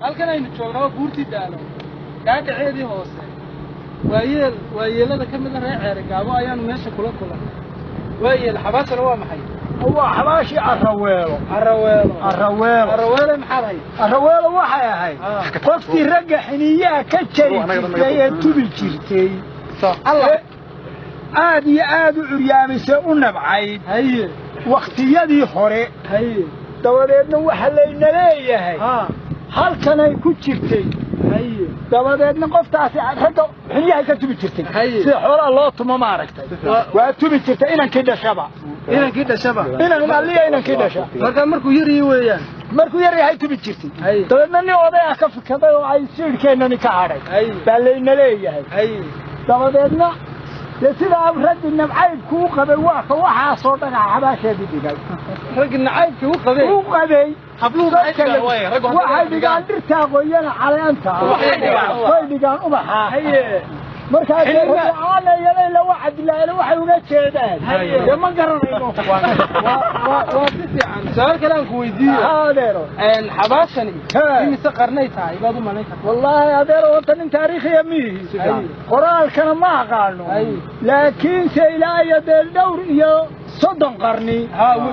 halkan aynu joognaa buurtii daalo gaadhaceedii hoose waayeelada ka mid ah reer ceerigaabo ayaanu meesha kula kulan waayeel xabaashana waa maxay waa xabaashi arraweelo maxaad hay arraweelo waxay ahayd qofkii ragga xiniyaha ka jari jirtay ee tubi jirtay aad iyo aad u curyaamisay u nabcayd haye waqtiyadii hore haye dabadeedna waxa layna leeyahay halkanay ku jirtay haye dabadeedna qoftaasi ragga xiniyaha ka tubi jirtay sida xoolaha loo tumo maaragtay waa tubi jirtay inankii dhashaba inankii dhasha marka markuu yar weeyaan markuu yar yahay tubi jirtay dabadeedna nin oday ah ka fikaday oo ay siirkeennani ka hadhay baa layna leeyahay dabadeedna sida raggi nabcaybku u qabay waa ka waxaasoo dhagax xabaasheedii dhigay raggi nacaybku u qabay habluhu waxay dhigaan dhirta qoyana caleenta way dhigaan ubaxa markaa aanayala waxa dilaayeen waxay uga jeedaan ma garanayno waa si fiican su'aal kale aan ku weydiiyo adeero xabaashani imise qarnay tahay baad u malayn kartaa wallahi adeero wata nin taariikhiya mihi qoraalkana ma aqaano laakiin se ilaa iyo dhowr iyo 30 qarni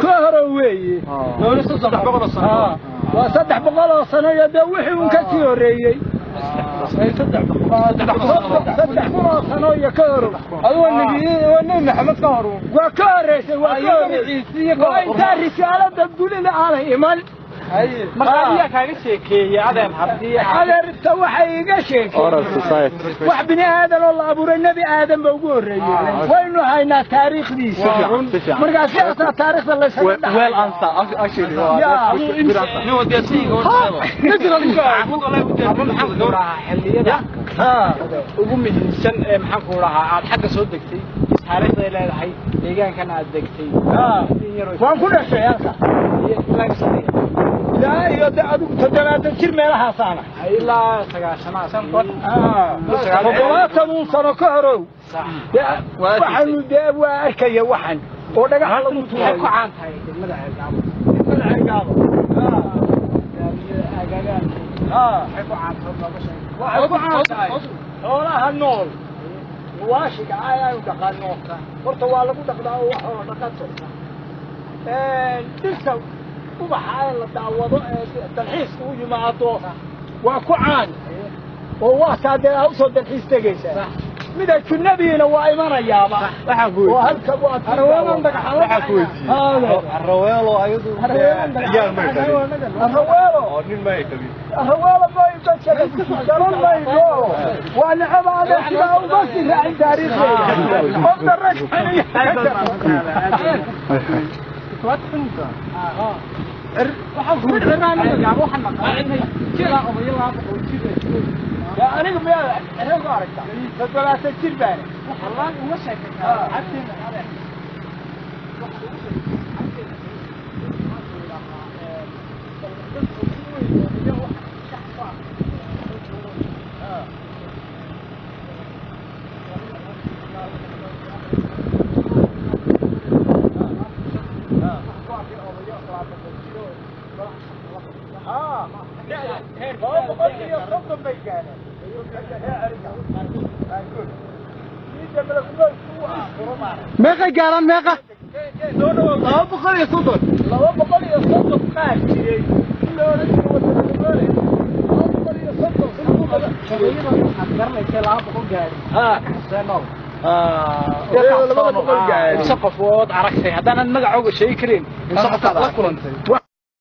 ka hore weeye dhowr 300 sano waa 300 sano iyo wixii uu ka sii horeeyay سنة يكرر أيوة النبي محمد كهرو وكرر وأنت رسالة تقول لي على إيمان مرحبا كان شيكي هذا محبي هذا سوى حقيقة شيكي واحد بني آدم والله أبو النبي آدم بقول وينه هاينا تاريخ دي مرقا سياسة تاريخ الله يسلم ويل أنسى أشيل نو ديسي وقومي السن محنك وراها حق صوت دكتي تاريخ لا هاي ليجان كان دكتي وان كل شيء لا يدعو تدرات كرمة لها صانع إلا سجاشنا وقولات موسى كهرو وحن داب وأركيا وحن ودقة حلو حكوا عن هاي حكوا عن ولا هالنول واشق عايا ودقة النوكة برتوالك ودقة وحنا دقة وبحال الدعوة التلحيس ويجي مع الدوخة وكعان وواسع ده أوصل التلحيس تجيسه ماذا كنا بينا وإيمان أيامه وهالكب الرويل عندك حلقة هذا الرويل أيضا رجال ما يكذب الرويل ما يكذب الرويل ما يكذب قالوا ما يقول وأنا عباد أشياء وبس عن تاريخي أقدر رجعني أنا قبل أنا قارك فلا تجيل بالي والله ومشك حتى meeqa gaaran meeqa laba boqol iyo soddon qaar jiray qofood aragtay haddaan magac uga sheegi karin in saqafka la kulantay